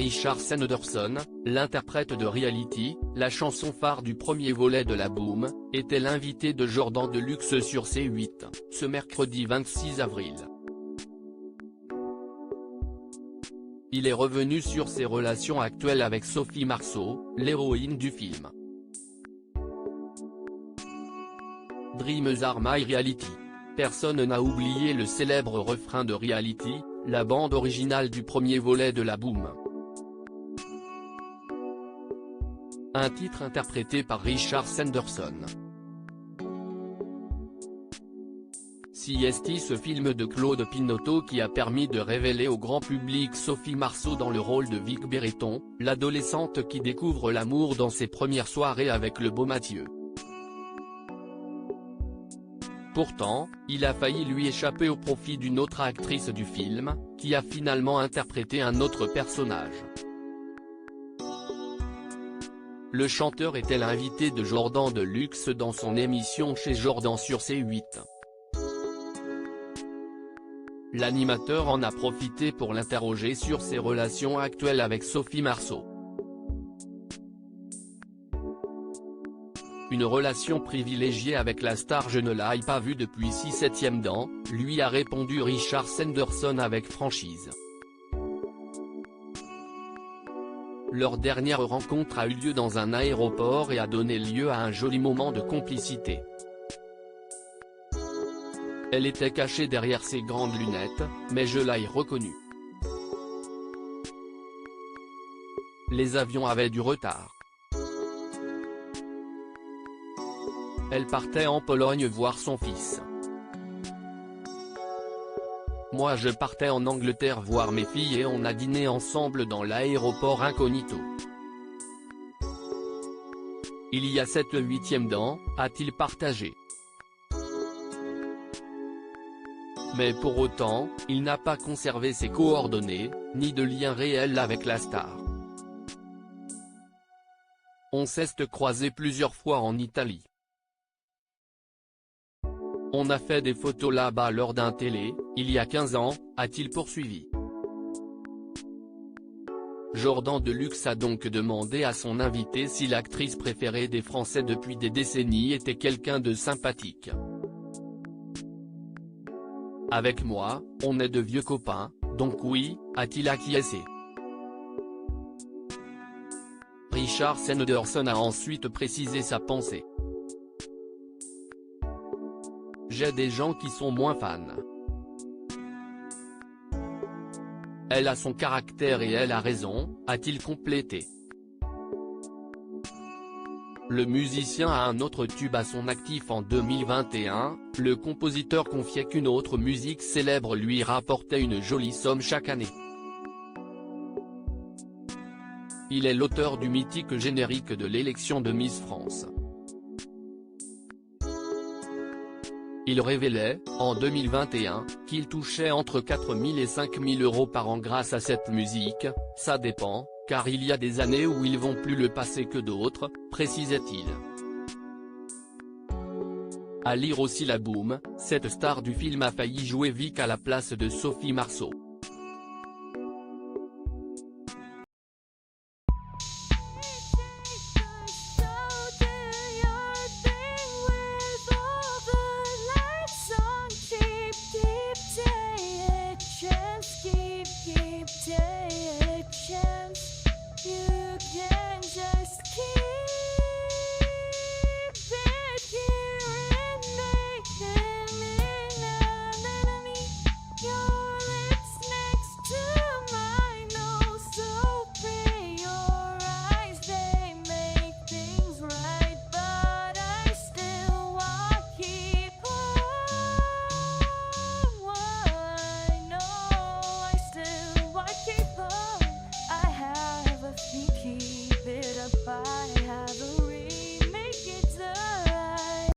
Richard Sanderson, l'interprète de Reality, la chanson phare du premier volet de la Boom, était l'invité de Jordan Deluxe sur C8, ce mercredi 26 avril. Il est revenu sur ses relations actuelles avec Sophie Marceau, l'héroïne du film. Dreams are my reality. Personne n'a oublié le célèbre refrain de Reality, la bande originale du premier volet de la Boom. Un titre interprété par Richard Sanderson. CST, ce film de Claude Pinoteau qui a permis de révéler au grand public Sophie Marceau dans le rôle de Vic Béreton, l'adolescente qui découvre l'amour dans ses premières soirées avec le beau Mathieu. Pourtant, il a failli lui échapper au profit d'une autre actrice du film, qui a finalement interprété un autre personnage. Le chanteur était l'invité de Jordan Deluxe dans son émission Chez Jordan sur C8. L'animateur en a profité pour l'interroger sur ses relations actuelles avec Sophie Marceau. Une relation privilégiée avec la star, je ne l'ai pas vue depuis 6/7e dents, lui a répondu Richard Sanderson avec franchise. Leur dernière rencontre a eu lieu dans un aéroport et a donné lieu à un joli moment de complicité. Elle était cachée derrière ses grandes lunettes, mais je l'ai reconnue. Les avions avaient du retard. Elle partait en Pologne voir son fils. Moi je partais en Angleterre voir mes filles et on a dîné ensemble dans l'aéroport incognito. Il y a 7/8e dents, a-t-il partagé. Mais pour autant, il n'a pas conservé ses coordonnées, ni de lien réel avec la star. On s'est croisé plusieurs fois en Italie. On a fait des photos là-bas lors d'un télé, il y a 15 ans, a-t-il poursuivi. Jordan Deluxe a donc demandé à son invité si l'actrice préférée des Français depuis des décennies était quelqu'un de sympathique. Avec moi, on est de vieux copains, donc oui, a-t-il acquiescé. Richard Sanderson a ensuite précisé sa pensée. J'ai des gens qui sont moins fans. Elle a son caractère et elle a raison, a-t-il complété. Le musicien a un autre tube à son actif en 2021, le compositeur confiait qu'une autre musique célèbre lui rapportait une jolie somme chaque année. Il est l'auteur du mythique générique de l'élection de Miss France. Il révélait, en 2021, qu'il touchait entre 4 000 et 5 000 € par an grâce à cette musique, ça dépend, car il y a des années où ils vont plus le passer que d'autres, précisait-il. À lire aussi la Boom, cette star du film a failli jouer Vic à la place de Sophie Marceau.